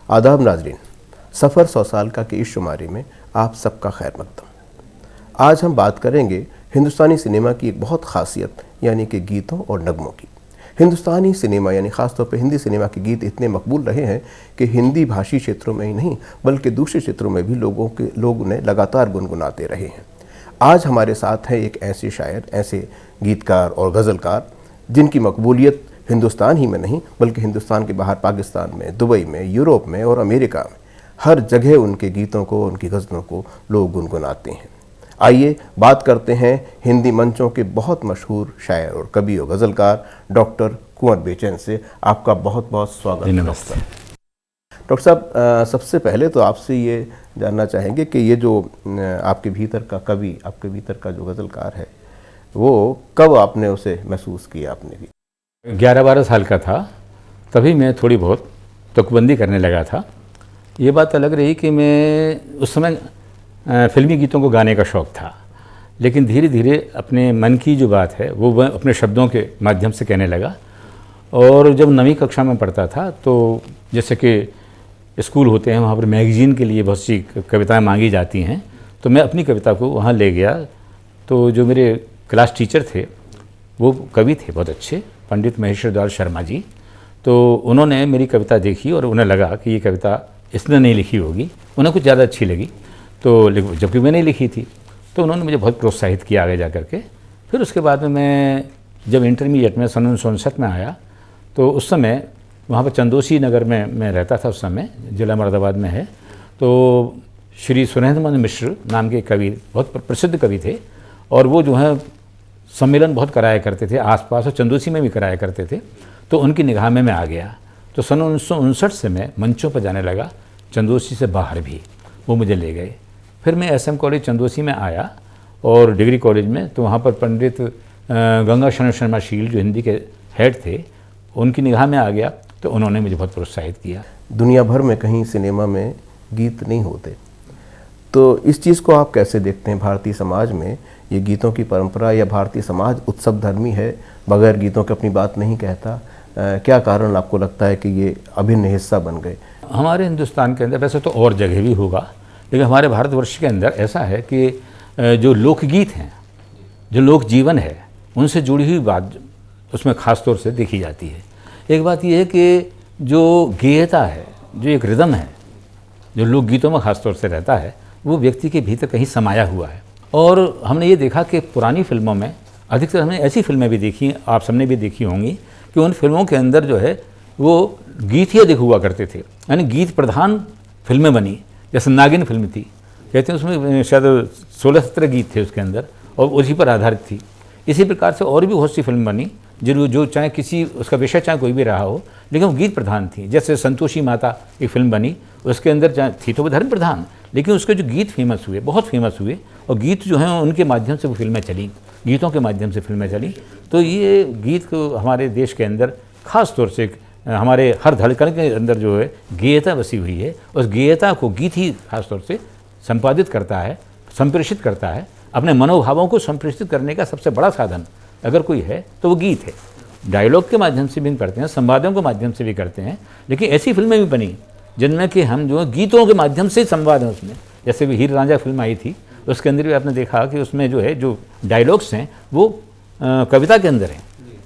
आदाब नाजरीन, सफ़र 100 साल का की इस शुमारी में आप सबका खैर मकदम। आज हम बात करेंगे हिंदुस्तानी सिनेमा की एक बहुत ख़ासियत यानी कि गीतों और नगमों की। हिंदुस्तानी सिनेमा यानी ख़ासतौर पर हिंदी सिनेमा के गीत इतने मकबूल रहे हैं कि हिंदी भाषी क्षेत्रों में ही नहीं बल्कि दूसरे क्षेत्रों में भी लोग उन्हें लगातार गुनगुनाते रहे हैं। आज हमारे साथ है एक ऐसे शायर, ऐसे गीतकार और गज़लकार जिनकी मकबूलियत हिंदुस्तान ही में नहीं बल्कि हिंदुस्तान के बाहर पाकिस्तान में, दुबई में, यूरोप में और अमेरिका में हर जगह उनके गीतों को, उनकी गज़लों को लोग गुनगुनाते हैं। आइए बात करते हैं हिंदी मंचों के बहुत मशहूर शायर और कवि और गज़लकार डॉक्टर कुंवर बेचैन से। आपका बहुत बहुत स्वागत है। नमस्ते डॉक्टर साहब, सबसे पहले तो आपसे ये जानना चाहेंगे कि ये जो आपके भीतर का कवि, आपके भीतर का जो गज़लकार है, वो कब आपने उसे महसूस किया? आपने भी 11-12 साल का था, तभी मैं थोड़ी बहुत तुकबंदी करने लगा था। ये बात अलग रही कि मैं उस समय फिल्मी गीतों को गाने का शौक़ था, लेकिन धीरे धीरे अपने मन की जो बात है वो मैं अपने शब्दों के माध्यम से कहने लगा। और जब 9वीं कक्षा में पढ़ता था तो जैसे कि स्कूल होते हैं, वहाँ पर मैगज़ीन के लिए बहुत सी कविताएँ मांगी जाती हैं, तो मैं अपनी कविता को वहाँ ले गया। तो जो मेरे क्लास टीचर थे वो कवि थे बहुत अच्छे, पंडित महेश्वर दयाल शर्मा जी। तो उन्होंने मेरी कविता देखी और उन्हें लगा कि ये कविता इसने नहीं लिखी होगी, उन्हें कुछ ज़्यादा अच्छी लगी। तो जबकि मैंने लिखी थी, तो उन्होंने मुझे बहुत प्रोत्साहित किया आगे जा कर के। फिर उसके बाद में मैं जब इंटरमीडिएट में सन 1959 में आया, तो उस समय वहाँ पर चंदोसी नगर में मैं रहता था, उस समय जिला मुरादाबाद में है। तो श्री सुरेंद्र मिश्र नाम के कवि, बहुत प्रसिद्ध कवि थे, और वो जो है सम्मेलन बहुत कराया करते थे आसपास, और चंदोसी में भी कराया करते थे। तो उनकी निगाह में मैं आ गया। तो सन 1959 से मैं मंचों पर जाने लगा, चंदोसी से बाहर भी वो मुझे ले गए। फिर मैं SM कॉलेज चंदोसी में आया और डिग्री कॉलेज में, तो वहाँ पर पंडित गंगा शरण शर्मा शील जो हिंदी के हेड थे, उनकी निगाह में आ गया। तो उन्होंने मुझे बहुत प्रोत्साहित किया। दुनिया भर में कहीं सिनेमा में गीत नहीं होते, तो इस चीज़ को आप कैसे देखते हैं? भारतीय समाज में ये गीतों की परंपरा या भारतीय समाज उत्सव धर्मी है, बगैर गीतों के अपनी बात नहीं कहता। क्या कारण आपको लगता है कि ये अभिन्न हिस्सा बन गए? हमारे हिंदुस्तान के अंदर, वैसे तो और जगह भी होगा, लेकिन हमारे भारतवर्ष के अंदर ऐसा है कि जो लोकगीत हैं, जो लोक जीवन है, उनसे जुड़ी हुई बात उसमें ख़ास तौर से देखी जाती है। एक बात यह है कि जो गेयता है, जो एक रिदम है, जो लोकगीतों में ख़ास तौर से रहता है, वो व्यक्ति के भीतर कहीं समाया हुआ है। और हमने ये देखा कि पुरानी फिल्मों में अधिकतर हमने ऐसी फिल्में भी देखी, आप सबने भी देखी होंगी, कि उन फिल्मों के अंदर जो है वो गीत ही अधिक हुआ करते थे, यानी गीत प्रधान फिल्में बनी। जैसे नागिन फिल्म थी, कहते हैं उसमें शायद 16-17 गीत थे उसके अंदर, और उसी पर आधारित थी। इसी प्रकार से और भी बहुत सी फिल्म बनी जो चाहे किसी उसका विषय चाहे कोई भी रहा हो, लेकिन वो गीत प्रधान थी। जैसे संतोषी माता एक फिल्म बनी, उसके अंदर थी तो वो धर्म प्रधान, लेकिन उसके जो गीत फेमस हुए, बहुत फेमस हुए, और गीत जो हैं उनके माध्यम से वो फिल्में चली, गीतों के माध्यम से फिल्में चली। तो ये गीत को हमारे देश के अंदर ख़ास तौर से हमारे हर धड़कन के अंदर जो है गेयता बसी हुई है। उस गेयता को गीत ही खास तौर से संपादित करता है, संप्रेषित करता है। अपने मनोभावों को संप्रेषित करने का सबसे बड़ा साधन अगर कोई है तो वो गीत है। डायलॉग के माध्यम से भी करते हैं, संवादों के माध्यम से भी करते हैं, लेकिन ऐसी फिल्में भी बनी जिनमें कि हम जो है गीतों के माध्यम से संवाद हैं उसमें। जैसे भी हीर रांझा फिल्म आई थी, उसके अंदर भी आपने देखा कि उसमें जो है जो डायलॉग्स हैं वो कविता के अंदर हैं।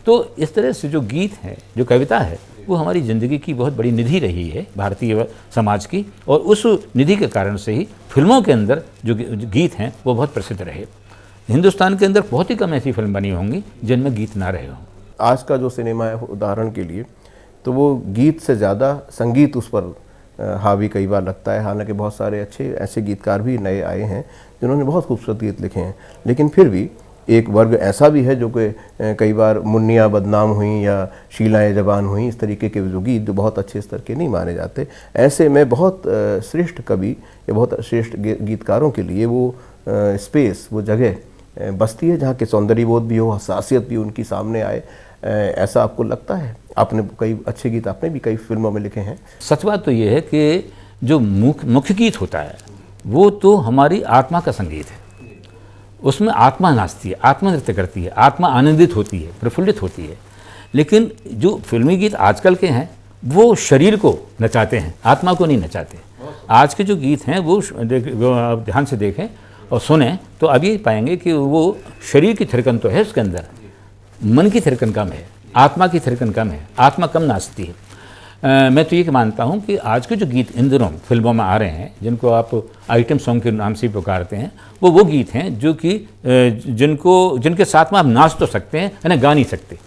तो इस तरह से जो गीत है, जो कविता है, वो हमारी ज़िंदगी की बहुत बड़ी निधि रही है भारतीय समाज की, और उस निधि के कारण से ही फिल्मों के अंदर जो गीत हैं वो बहुत प्रसिद्ध रहे। हिंदुस्तान के अंदर बहुत ही कम ऐसी फिल्म बनी होंगी जिनमें गीत ना रहे हों। आज का जो सिनेमा है उदाहरण के लिए, तो वो गीत से ज़्यादा संगीत उस पर हावी कई बार लगता है। हालांकि बहुत सारे अच्छे ऐसे गीतकार भी नए आए हैं जिन्होंने बहुत खूबसूरत गीत लिखे हैं, लेकिन फिर भी एक वर्ग ऐसा भी है जो कि कई बार मुन्नियाँ बदनाम हुई या शीलाएँ जबान हुई, इस तरीके के जो गीत जो बहुत अच्छे स्तर के नहीं माने जाते। ऐसे में बहुत श्रेष्ठ कवि या बहुत श्रेष्ठ गीतकारों के लिए वो स्पेस, वो जगह बसती है जहाँ के सौंदर्य बोध भी हो, हसासियत भी उनकी सामने आए। ऐसा आपको लगता है? आपने कई अच्छे गीत आपने भी कई फिल्मों में लिखे हैं। सच बात तो ये है कि जो मुख्य गीत होता है वो तो हमारी आत्मा का संगीत है। उसमें आत्मा नाचती है, आत्मा नृत्य करती है, आत्मा आनंदित होती है, प्रफुल्लित होती है। लेकिन जो फिल्मी गीत आजकल के हैं वो शरीर को नचाते हैं, आत्मा को नहीं नचाते। आज के जो गीत हैं वो आप ध्यान से देखें और सुने तो अभी पाएंगे कि वो शरीर की थिरकन तो है उसके अंदर, मन की थिरकन कम है, आत्मा की थिरकन कम है, आत्मा कम नाचती है। मैं तो ये मानता हूँ कि आज के जो गीत इन दिनों फिल्मों में आ रहे हैं, जिनको आप आइटम सॉन्ग के नाम से पुकारते हैं, वो गीत हैं जो कि जिनके साथ में आप नाच तो सकते हैं, यानी गा नहीं सकते।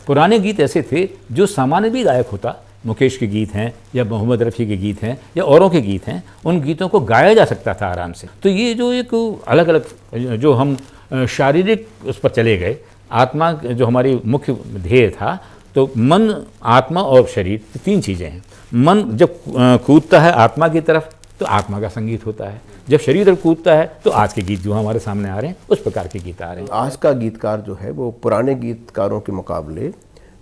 पुराने गीत ऐसे थे जो सामान्य भी गायक होता, मुकेश के गीत हैं या मोहम्मद रफ़ी के गीत हैं या औरों के गीत हैं, उन गीतों को गाया जा सकता था आराम से। तो ये जो एक अलग अलग जो हम शारीरिक उस पर चले गए, आत्मा जो हमारी मुख्य ध्येय था, तो मन, आत्मा और शरीर, तीन चीज़ें हैं। मन जब कूदता है आत्मा की तरफ तो आत्मा का संगीत होता है, जब शरीर तरफ कूदता है तो आज के गीत जो हमारे सामने आ रहे हैं उस प्रकार के गीत आ रहे हैं। आज का गीतकार जो है वो पुराने गीतकारों के मुकाबले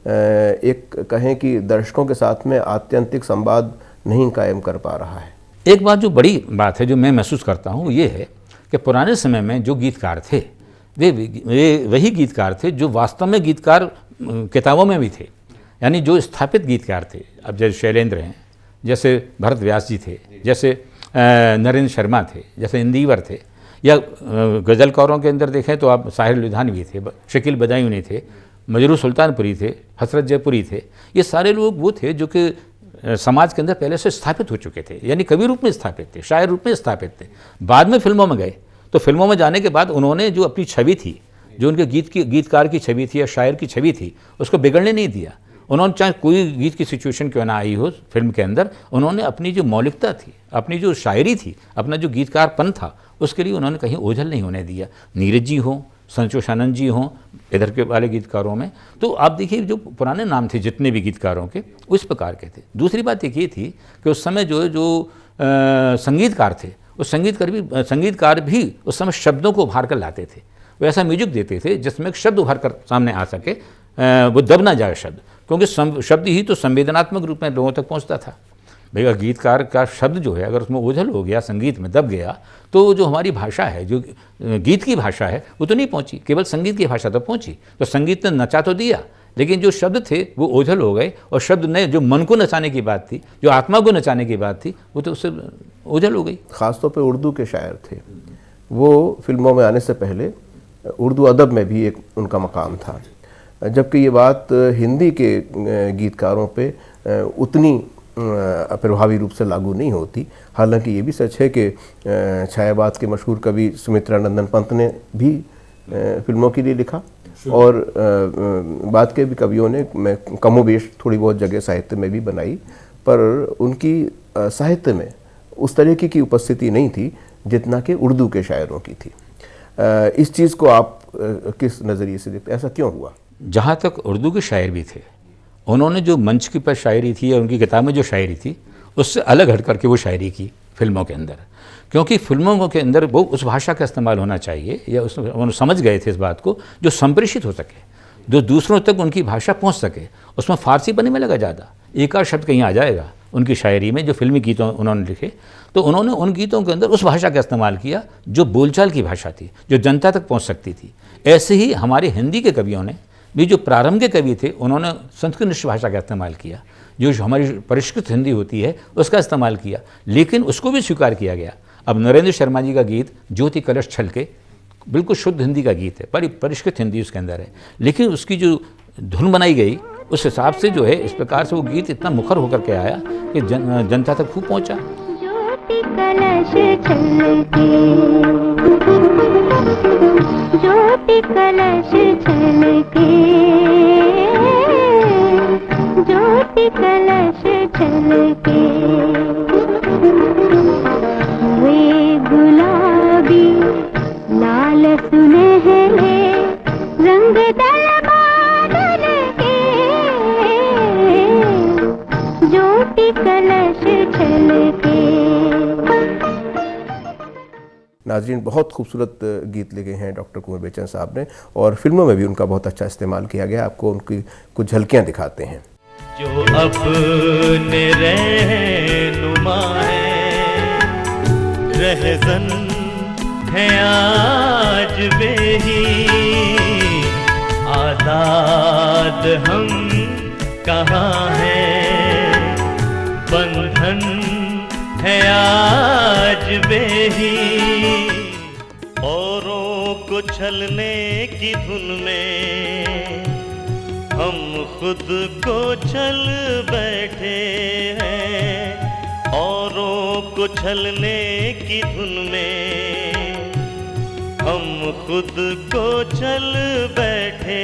एक कहें कि दर्शकों के साथ में आत्यंतिक संवाद नहीं कायम कर पा रहा है। एक बात जो बड़ी बात है जो मैं महसूस करता हूँ वो ये है कि पुराने समय में जो गीतकार थे वे वही गीतकार थे जो वास्तव में गीतकार किताबों में भी थे, यानी जो स्थापित गीतकार थे। अब जैसे शैलेंद्र हैं, जैसे भरत व्यास जी थे, जैसे नरेंद्र शर्मा थे, जैसे इंदिवर थे, या गज़लकारों के अंदर देखें तो आप साहिर लुधियानवी थे, शकील बदायूनी थे, मजरू सुल्तानपुरी थे, हसरत जयपुरी थे। ये सारे लोग वो थे जो कि समाज के अंदर पहले से स्थापित हो चुके थे, यानी कवि रूप में स्थापित थे, शायर रूप में स्थापित थे। बाद में फिल्मों में गए तो फिल्मों में जाने के बाद उन्होंने जो अपनी छवि थी, जो उनके गीतकार की छवि थी या शायर की छवि थी, उसको बिगड़ने नहीं दिया। उन्होंने चाहे कोई गीत की सिचुएशन क्यों ना आई हो फिल्म के अंदर, उन्होंने अपनी जो मौलिकता थी, अपनी जो शायरी थी, अपना जो गीतकारपन था, उसके लिए उन्होंने कहीं ओझल नहीं होने दिया। नीरज जी हों, संतोष आनंद जी हों, इधर के वाले गीतकारों में तो आप देखिए जो पुराने नाम थे जितने भी गीतकारों के, उस प्रकार के थे। दूसरी बात एक ये थी कि उस समय जो संगीतकार थे, उस संगीतकार भी उस समय शब्दों को उभार कर लाते थे। वो ऐसा म्यूजिक देते थे जिसमें एक शब्द उभर कर सामने आ सके, वो दब ना जाए शब्द, क्योंकि शब्द ही तो संवेदनात्मक रूप में लोगों तक पहुंचता था। भैया गीतकार का शब्द जो है अगर उसमें ओझल हो गया, संगीत में दब गया, तो जो हमारी भाषा है, जो गीत की भाषा है, वो तो नहीं पहुंची, केवल संगीत की भाषा तो पहुंची। तो संगीत ने नचा तो दिया, लेकिन जो शब्द थे वो ओझल हो गए, और शब्द ने जो मन को नचाने की बात थी, जो आत्मा को नचाने की बात थी, वो तो उससे ओझल हो गई। ख़ासतौर पर उर्दू के शायर थे, वो फिल्मों में आने से पहले उर्दू अदब में भी एक उनका मकाम था, जबकि ये बात हिंदी के गीतकारों पे उतनी प्रभावी रूप से लागू नहीं होती। हालांकि ये भी सच है कि छायावाद के मशहूर कवि सुमित्रा नंदन पंत ने भी फिल्मों के लिए लिखा, और बाद के भी कवियों ने कमोबेश थोड़ी बहुत जगह साहित्य में भी बनाई, पर उनकी साहित्य में उस तरीके की उपस्थिति नहीं थी जितना कि उर्दू के शायरों की थी। इस चीज़ को आप किस नज़रिए से देखते हैं, ऐसा क्यों हुआ? जहाँ तक उर्दू के शायर भी थे, उन्होंने जो मंच की पर शायरी थी या उनकी किताब में जो शायरी थी, उससे अलग हट करके वो शायरी की फिल्मों के अंदर, क्योंकि फिल्मों के अंदर वो उस भाषा का इस्तेमाल होना चाहिए, या उन्होंने समझ गए थे इस बात को, जो संप्रेषित हो सके, जो दूसरों तक उनकी भाषा पहुँच सके। उसमें फ़ारसी बनने में लगा ज़्यादा, एक आध शब्द कहीं आ जाएगा उनकी शायरी में, जो फिल्मी गीतों उन्होंने लिखे, तो उन्होंने उन गीतों के अंदर उस भाषा का इस्तेमाल किया जो बोलचाल की भाषा थी, जो जनता तक पहुंच सकती थी। ऐसे ही हमारे हिंदी के कवियों ने भी, जो प्रारंभ के कवि थे, उन्होंने संस्कृत भाषा का इस्तेमाल किया, जो हमारी परिष्कृत हिंदी होती है उसका इस्तेमाल किया, लेकिन उसको भी स्वीकार किया गया। अब नरेंद्र शर्मा जी का गीत ज्योति कलश छलके बिल्कुल शुद्ध हिंदी का गीत है, बड़ी परिष्कृत हिंदी उसके अंदर है, लेकिन उसकी जो धुन बनाई गई उस हिसाब से जो है, इस प्रकार से वो गीत इतना मुखर होकर के आया कि जनता तक खूब पहुंचा। ज्योति कलश छलके, ज्योति कलश छलके, ज्योति कलश छलके, वे गुलाबी लाल सुनहरे रंग दल बादल के, ज्योति कलश छलके। नाज़रीन, बहुत खूबसूरत गीत लिखे हैं डॉक्टर कुंवर बेचन साहब ने, और फिल्मों में भी उनका बहुत अच्छा इस्तेमाल किया गया। आपको उनकी कुछ झलकियां दिखाते हैं। जो अपने रहनुमा है, रहज़न है आज वे ही, आज़ाद हम कहाँ हैं, उछलने की धुन में हम खुद को छल बैठे हैं, औरों को छलने की धुन में हम खुद को छल बैठे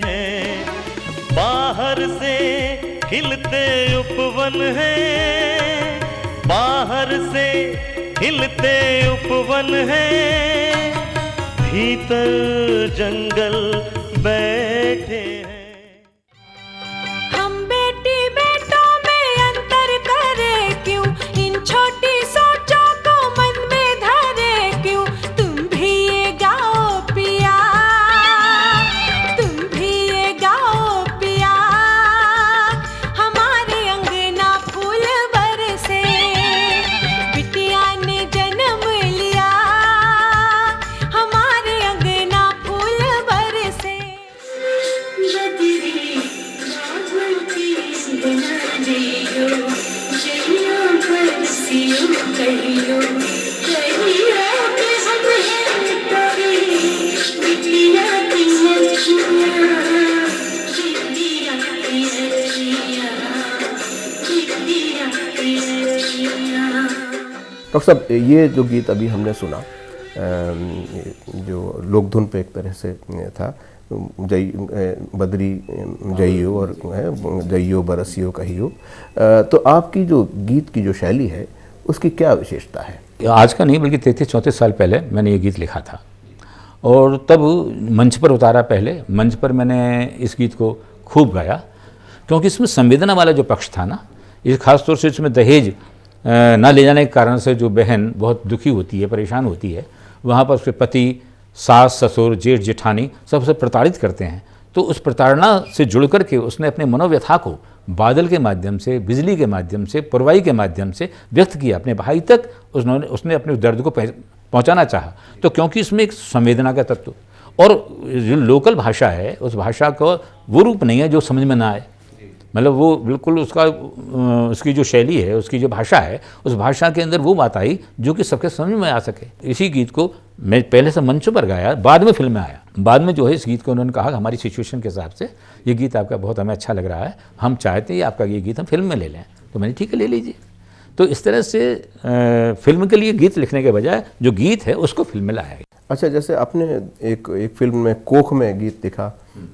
हैं। बाहर से खिलते उपवन हैं, बाहर से खिलते उपवन हैं, भीतर जंगल बैठे हैं। हम बेटी बेटों में अंतर करे क्यों, इन छोटी सोचों को मन में धरे क्यों। तुम भी ये गाओ पिया, तुम भी ये गाओ पिया, हमारे अंगना फूल बरसे, बिटिया ने जन्म लिया, हमारे अंगना फूल बरसे। डॉक्टर साहब, ये जो गीत अभी हमने सुना जो लोकधुन पे एक तरह से था, जय बदरी जइयो और जइयो बरसियो कहियो, तो आपकी जो गीत की जो शैली है उसकी क्या विशेषता है? आज का नहीं बल्कि 33-34 साल पहले मैंने ये गीत लिखा था और तब मंच पर उतारा। पहले मंच पर मैंने इस गीत को खूब गाया क्योंकि इसमें संवेदना वाला जो पक्ष था ना, ये खासतौर से इसमें दहेज ना ले जाने के कारण से जो बहन बहुत दुखी होती है, परेशान होती है, वहाँ पर उसके पति, सास, ससुर, जेठ, जेठानी सबसे प्रताड़ित करते हैं। तो उस प्रताड़ना से जुड़ कर के उसने अपने मनोव्यथा को बादल के माध्यम से, बिजली के माध्यम से, पुरवाई के माध्यम से व्यक्त किया। अपने भाई तक उसने अपने दर्द को पहुंचाना चाहा। तो क्योंकि इसमें एक संवेदना का तत्व और जो लोकल भाषा है, उस भाषा का वो रूप नहीं है जो समझ में ना आए। मतलब वो बिल्कुल उसकी जो शैली है, उसकी जो भाषा है, उस भाषा के अंदर वो बात आई जो कि सबके समझ में आ सके। इसी गीत को मैं पहले से मंच पर गाया, बाद में फिल्म में आया। बाद में जो है इस गीत को उन्होंने कहा हमारी सिचुएशन के हिसाब से ये गीत आपका बहुत हमें अच्छा लग रहा है, हम चाहते हैं आपका ये गीत हम फिल्म में ले लें। तो मैंने ठीक है, ले लीजिए। तो इस तरह से फिल्म के लिए गीत लिखने के बजाय जो गीत है उसको फिल्म में लाया। अच्छा, जैसे आपने एक फिल्म में कोख में गीत लिखा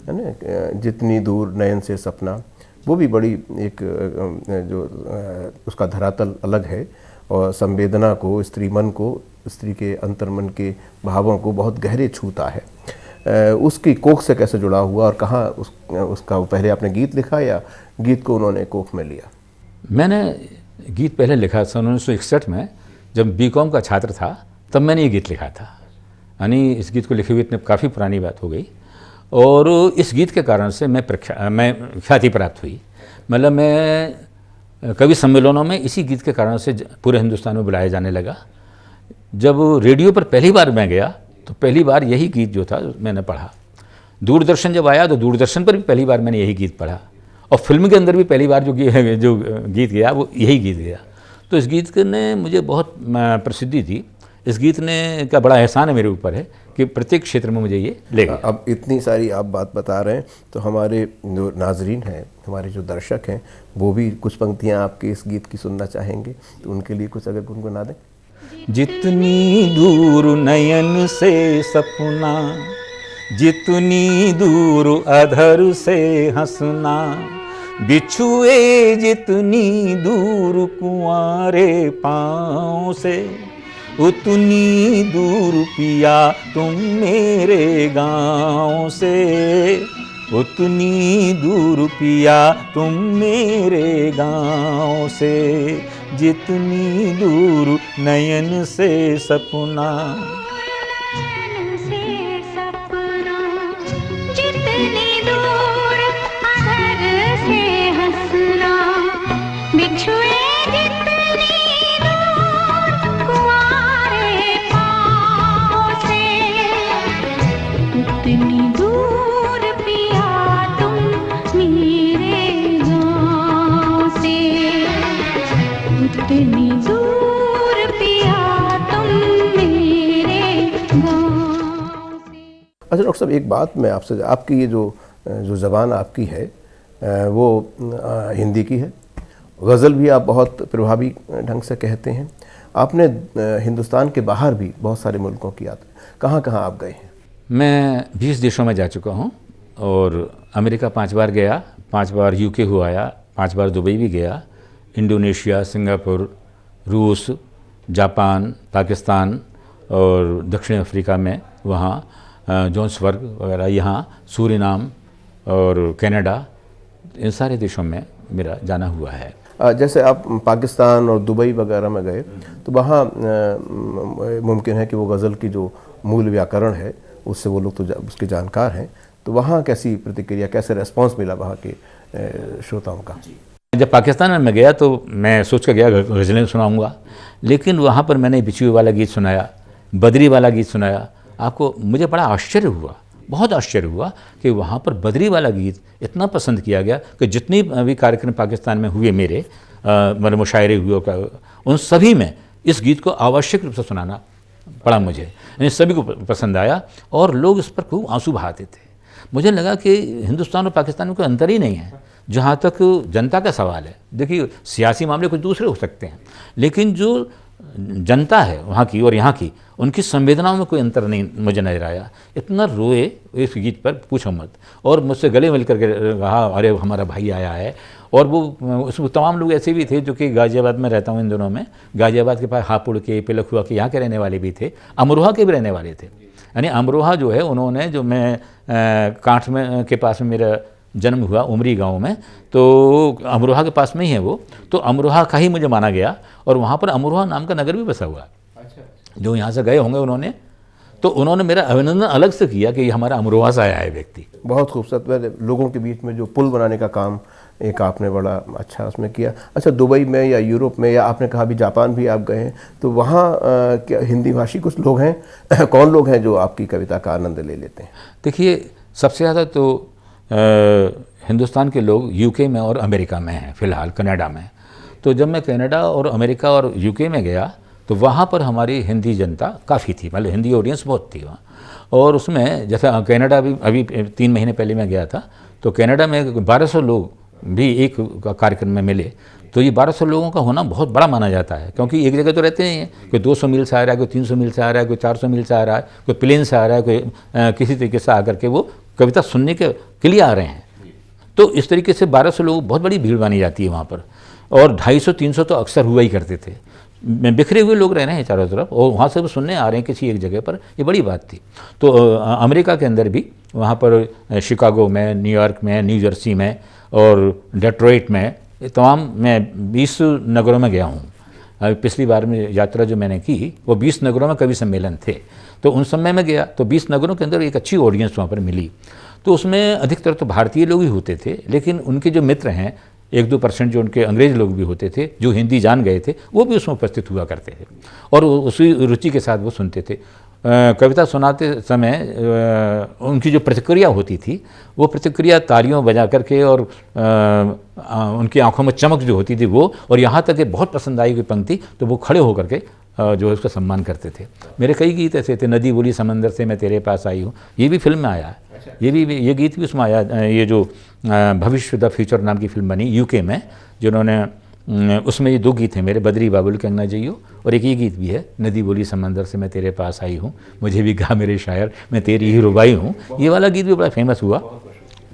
है ना, जितनी दूर नयन से सपना, वो भी बड़ी एक जो उसका धरातल अलग है और संवेदना को, स्त्री मन को, स्त्री के अंतर्मन के भावों को बहुत गहरे छूता है। उसकी कोख से कैसे जुड़ा हुआ और कहाँ उसका पहले आपने गीत लिखा या गीत को उन्होंने कोख में लिया? मैंने गीत पहले लिखा सन 1961 में, जब बीकॉम का छात्र था तब मैंने ये गीत लिखा था। यानी इस गीत को लिखे हुए इतने काफ़ी पुरानी बात हो गई और इस गीत के कारण से मैं ख्याति प्राप्त हुई। मतलब मैं कवि सम्मेलनों में इसी गीत के कारण से पूरे हिंदुस्तान में बुलाया जाने लगा। जब रेडियो पर पहली बार मैं गया तो पहली बार यही गीत जो था मैंने पढ़ा। दूरदर्शन जब आया तो दूरदर्शन पर भी पहली बार मैंने यही गीत पढ़ा और फिल्म के अंदर भी पहली बार जो गीत गया वो यही गीत गया। तो इस गीत ने मुझे बहुत प्रसिद्धि दी। इस गीत ने का बड़ा एहसान है मेरे ऊपर है कि प्रत्येक क्षेत्र में मुझे ये ले गया। अब इतनी सारी आप बात बता रहे हैं तो हमारे जो नाजरीन हैं, हमारे जो दर्शक हैं, वो भी कुछ पंक्तियां आपके इस गीत की सुनना चाहेंगे, तो उनके लिए कुछ अगर गुनगुना दें। जितनी दूर नयन से सपना, जितनी दूर अधर से हंसना, बिछुए जितनी दूर कुंवारे पाँव से, उतनी दूर पिया तुम मेरे गाँव से, उतनी दूर पिया तुम मेरे गाँव से, जितनी दूर नयन से सपना। जितनी दूर अधर से हंसना, बिछुए जितनी दूर कुंवारे पाँव से, उतनी दूर पिया तुम मेरे गाँव से, उतनी दूर पिया तुम मेरे अच्छा डॉक्टर साहब, एक बात मैं आपसे, आपकी ये जो ज़बान आपकी है वो हिंदी की है, गज़ल भी आप बहुत प्रभावी ढंग से कहते हैं। आपने हिंदुस्तान के बाहर भी बहुत सारे मुल्कों की यात्रा, कहाँ कहाँ आप गए हैं? मैं 20 देशों में जा चुका हूँ और अमेरिका 5 बार गया, 5 बार यूके हो आया, 5 बार दुबई भी गया, इंडोनेशिया, सिंगापुर, रूस, जापान, पाकिस्तान और दक्षिण अफ्रीका में वहाँ जोहान्सबर्ग वगैरह, यहाँ सूरीनाम और कनाडा, इन सारे देशों में मेरा जाना हुआ है। जैसे आप पाकिस्तान और दुबई वगैरह में गए तो वहाँ मुमकिन है कि वो गज़ल की जो मूल व्याकरण है उससे वो लोग तो उसके जानकार हैं, तो वहाँ कैसी प्रतिक्रिया, कैसे रेस्पॉन्स मिला वहाँ के श्रोताओं का? जब पाकिस्तान में गया तो मैं सोच कर गया गज़लें सुनाऊंगा, लेकिन वहाँ पर मैंने बिछुए वाला गीत सुनाया, बदरी वाला गीत सुनाया। आपको मुझे बड़ा आश्चर्य हुआ, बहुत आश्चर्य हुआ कि वहाँ पर बदरी वाला गीत इतना पसंद किया गया कि जितनी भी कार्यक्रम पाकिस्तान में हुए मेरे मतलब मुशायरे हुए, उन सभी में इस गीत को आवश्यक रूप से सुनाना पड़ा मुझे, यानी सभी को पसंद आया और लोग इस पर खूब आंसू बहाते थे। मुझे लगा कि हिंदुस्तान और पाकिस्तान में कोई अंतर ही नहीं है जहाँ तक जनता का सवाल है। देखिए, सियासी मामले कुछ दूसरे हो सकते हैं, लेकिन जो जनता है वहाँ की और यहाँ की, उनकी संवेदनाओं में कोई अंतर नहीं मुझे नजर आया। इतना रोए इस गीत पर पूछो मत, और मुझसे गले मिल करके कहा अरे हमारा भाई आया है। और वो उसमें तमाम लोग ऐसे भी थे जो कि गाज़ियाबाद में रहता हूँ इन दिनों में, गाज़ियाबाद के पास हापुड़ के, पिलखुआ के, यहाँ के रहने वाले भी थे, अमरोहा के भी रहने वाले थे। यानी अमरोहा जो है, उन्होंने जो मैं कांठ में के पास में मेरा जन्म हुआ उमरी गांव में, तो अमरोहा के पास में ही है वो, तो अमरोहा का ही मुझे माना गया और वहाँ पर अमरोहा नाम का नगर भी बसा हुआ। जो यहाँ से गए होंगे उन्होंने, तो उन्होंने मेरा अभिनंदन अलग से किया कि ये हमारा अमरोहा से आया है व्यक्ति। बहुत खूबसूरत, लोगों के बीच में जो पुल बनाने का काम एक आपने बड़ा अच्छा उसमें किया। अच्छा, दुबई में या यूरोप में, या आपने कहा भी जापान भी आप गए हैं, तो वहाँ क्या हिंदी भाषी कुछ लोग हैं? कौन लोग हैं जो आपकी कविता का आनंद ले लेते हैं? देखिए, सबसे ज़्यादा तो हिंदुस्तान के लोग यूके में और अमेरिका में हैं, फ़िलहाल कनाडा में। तो जब मैं कनाडा और अमेरिका और यूके में गया तो वहाँ पर हमारी हिंदी जनता काफ़ी थी, मतलब हिंदी ऑडियंस बहुत थी वहाँ। और उसमें जैसे कनाडा भी अभी 3 महीने पहले मैं गया था, तो कनाडा में 1200 लोग भी एक कार्यक्रम में मिले। तो ये 1200 लोगों का होना बहुत बड़ा माना जाता है, क्योंकि एक जगह तो रहते नहीं हैं, कोई 200 मील से आ रहा है, कोई 300 मील से आ रहा है, कोई 400 मील से आ रहा है, कोई प्लेन से आ रहा है, कोई किसी तरीके से आकर के वो कविता सुनने के लिए आ रहे हैं। तो इस तरीके से 1200 लोग, बहुत बड़ी भीड़ मानी जाती है वहाँ पर। और 250-300 तो अक्सर हुआ ही करते थे। बिखरे हुए लोग रह रहे हैं चारों तरफ और वहाँ से वो सुनने आ रहे हैं किसी एक जगह पर, ये बड़ी बात थी। तो अमेरिका के अंदर भी, वहाँ पर शिकागो में, न्यूयॉर्क में, न्यू जर्सी में और डेट्रॉइट में, तमाम मैं 20 नगरों में गया हूँ। पिछली बार में यात्रा जो मैंने की वो 20 नगरों में कवि सम्मेलन थे, तो उन समय में गया तो 20 नगरों के अंदर एक अच्छी ऑडियंस वहाँ पर मिली। तो उसमें अधिकतर तो भारतीय लोग ही होते थे, लेकिन उनके जो मित्र हैं 1-2% जो उनके अंग्रेज लोग भी होते थे, जो हिंदी जान गए थे, वो भी उसमें उपस्थित हुआ करते थे और उसी रुचि के साथ वो सुनते थे। कविता सुनाते समय उनकी जो प्रतिक्रिया होती थी, वो प्रतिक्रिया तालियों बजा करके और उनकी आंखों में चमक जो होती थी वो, और यहाँ तक कि बहुत पसंद आई कोई पंक्ति तो वो खड़े होकर के जो है उसका सम्मान करते थे। मेरे कई गीत ऐसे थे, नदी बोली समंदर से मैं तेरे पास आई हूँ, ये भी फिल्म में आया है। ये गीत भी उसमें आया। ये जो भविष्य द फ्यूचर नाम की फिल्म बनी यूके में, जिन्होंने उसमें ये 2 गीत हैं मेरे, बदरी बाबुल के अंगना जइयो, और एक ये गीत भी है, नदी बोली समंदर से मैं तेरे पास आई हूँ, मुझे भी गा मेरे शायर मैं तेरी ही रुबाई हूँ। ये वाला गीत भी बड़ा फेमस हुआ,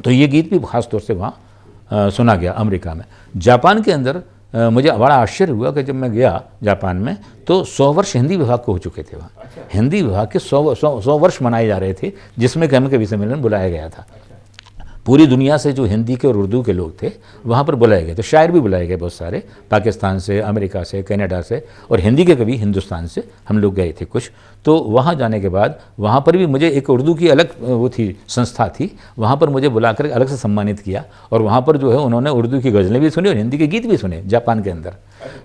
तो ये गीत भी ख़ास तौर से वहाँ सुना गया अमेरिका में। जापान के अंदर मुझे बड़ा आश्चर्य हुआ कि जब मैं गया जापान में तो 100 वर्ष हिंदी विभाग को हो चुके थे वहाँ। हिंदी विभाग के 100 वर्ष मनाए जा रहे थे, जिसमें कि हमें कवि सम्मेलन बुलाया गया था। पूरी दुनिया से जो हिंदी के और उर्दू के लोग थे वहाँ पर बुलाए गए, तो शायर भी बुलाए गए बहुत सारे, पाकिस्तान से, अमेरिका से, कनाडा से, और हिंदी के कवि हिंदुस्तान से हम लोग गए थे कुछ। तो वहाँ जाने के बाद वहाँ पर भी मुझे एक उर्दू की अलग वो थी, संस्था थी, वहाँ पर मुझे बुलाकर अलग से सम्मानित किया, और वहाँ पर जो है उन्होंने उर्दू की गज़लें भी सुनी और हिंदी के गीत भी सुने जापान के अंदर।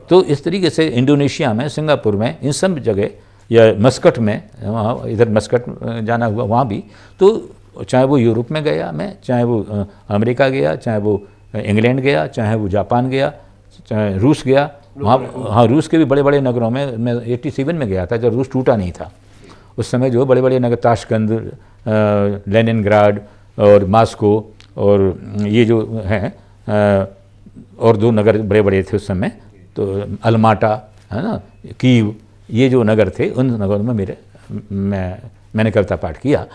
तो इस तरीके से इंडोनेशिया में, सिंगापुर में, इन सब जगह, या मस्कट में, वहाँ इधर मस्कट जाना हुआ, वहाँ भी, तो चाहे वो यूरोप में गया मैं, चाहे वो अमेरिका गया, चाहे वो इंग्लैंड गया, चाहे वो जापान गया, चाहे रूस गया, वहाँ हाँ रूस के भी बड़े बड़े नगरों में मैं 87 में गया था जब रूस टूटा नहीं था। उस समय जो बड़े बड़े नगर ताशकंद, लेनिनग्राड और मॉस्को और ये जो हैं और 2 नगर बड़े बड़े थे उस समय, तो अलमाटा है ना, कीव, ये जो नगर थे उन नगरों में मैंने कविता पाठ किया।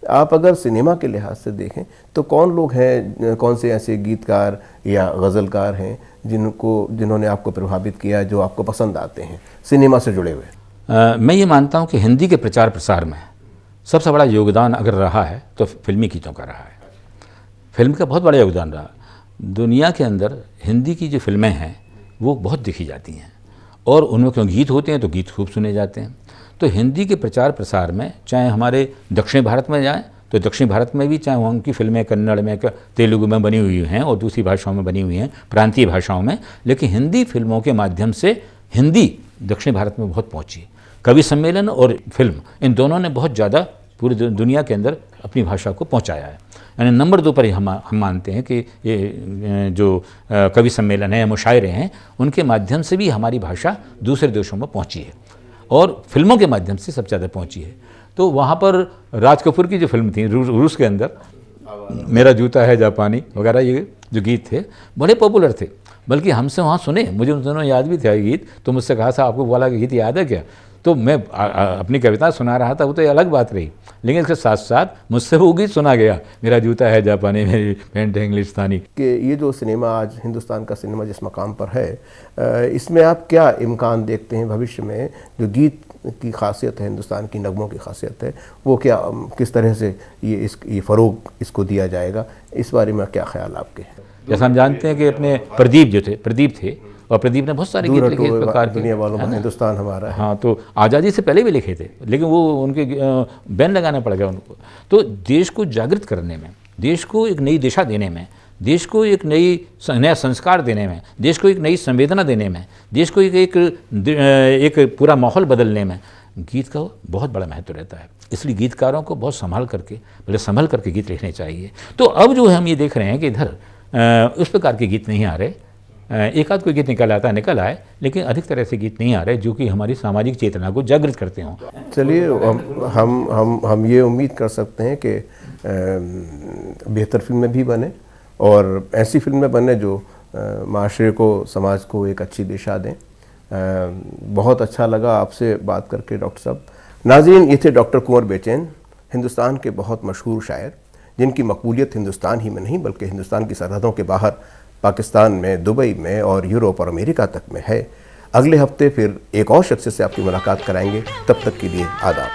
आप अगर सिनेमा के लिहाज से देखें तो कौन लोग हैं, कौन से ऐसे गीतकार या गज़लकार हैं जिन्होंने आपको प्रभावित किया, जो आपको पसंद आते हैं सिनेमा से जुड़े हुए? मैं ये मानता हूँ कि हिंदी के प्रचार प्रसार में सबसे बड़ा योगदान अगर रहा है तो फिल्मी गीतों का रहा है। फिल्म का बहुत बड़ा योगदान रहा। दुनिया के अंदर हिंदी की जो फिल्में हैं वो बहुत देखी जाती हैं और उनमें क्यों गीत होते हैं तो गीत खूब सुने जाते हैं। तो हिंदी के प्रचार प्रसार में चाहे हमारे दक्षिण भारत में जाएं तो दक्षिण भारत में भी, चाहे वहाँ उनकी फिल्में कन्नड़ में, तेलुगु में बनी हुई हैं और दूसरी भाषाओं में बनी हुई हैं, प्रांतीय भाषाओं में, लेकिन हिंदी फिल्मों के माध्यम से हिंदी दक्षिण भारत में बहुत पहुँची। कवि सम्मेलन और फिल्म, इन दोनों ने बहुत ज़्यादा पूरी दुनिया के अंदर अपनी भाषा को पहुँचाया है। यानी नंबर 2 पर हम मानते हैं कि ये जो कवि सम्मेलन है या मुशायरे हैं, उनके माध्यम से भी हमारी भाषा दूसरे देशों में पहुँची है और फिल्मों के माध्यम से सबसे ज़्यादा पहुँची है। तो वहाँ पर राज कपूर की जो फिल्म थी रूस के अंदर, मेरा जूता है जापानी वगैरह, ये जो गीत थे बड़े पॉपुलर थे, बल्कि हमसे वहाँ सुने, मुझे उन दिनों याद भी था ये गीत। तो मुझसे कहा था आपको वाला गीत याद है क्या? तो मैं अपनी कविता सुना रहा था, वो तो अलग बात रही, लेकिन इसके साथ साथ मुझसे वो गीत सुना गया, मेरा जूता है जापानी, मेरी पैंट है इंग्लिस्तानी। कि ये जो सिनेमा आज हिंदुस्तान का सिनेमा जिस मकाम पर है, इसमें आप क्या इम्कान देखते हैं भविष्य में? जो गीत की खासियत है, हिंदुस्तान की नगमों की खासियत है, वो क्या, किस तरह से ये फ़रोग इसको दिया जाएगा? इस बारे में क्या ख्याल आपके हैं? जैसा हम जानते हैं कि अपने प्रदीप थे और प्रदीप ने बहुत सारे गीत लिखे इस प्रकार के, दुनिया वालों में हिंदुस्तान हमारा है। हाँ, तो आज़ादी से पहले भी लिखे थे, लेकिन वो उनके बैन लगाना पड़ गया उनको। तो देश को जागृत करने में, देश को एक नई दिशा देने में, देश को एक नया संस्कार देने में, देश को एक नई संवेदना देने में, देश को एक पूरा माहौल बदलने में गीत का बहुत बड़ा महत्व रहता है। इसलिए गीतकारों को बहुत संभल करके गीत लिखने चाहिए। तो अब जो है हम ये देख रहे हैं कि इधर उस प्रकार के गीत नहीं आ रहे, एक आध कोई गीत निकल आए, लेकिन अधिक तरह से गीत नहीं आ रहे जो कि हमारी सामाजिक चेतना को जागृत करते हों। चलिए, हम ये उम्मीद कर सकते हैं कि बेहतर फिल्में भी बने और ऐसी फिल्में बने जो माशरे को, समाज को एक अच्छी दिशा दें। बहुत अच्छा लगा आपसे बात करके डॉक्टर साहब। नाज़रीन, ये थे डॉक्टर कुंवर बेचैन, हिंदुस्तान के बहुत मशहूर शायर, जिनकी मकबूलियत हिंदुस्तान ही में नहीं बल्कि हिंदुस्तान की सरहदों के बाहर, पाकिस्तान में, दुबई में और यूरोप और अमेरिका तक में है। अगले हफ्ते फिर एक और शख्स से आपकी मुलाकात कराएंगे। तब तक के लिए आदाब।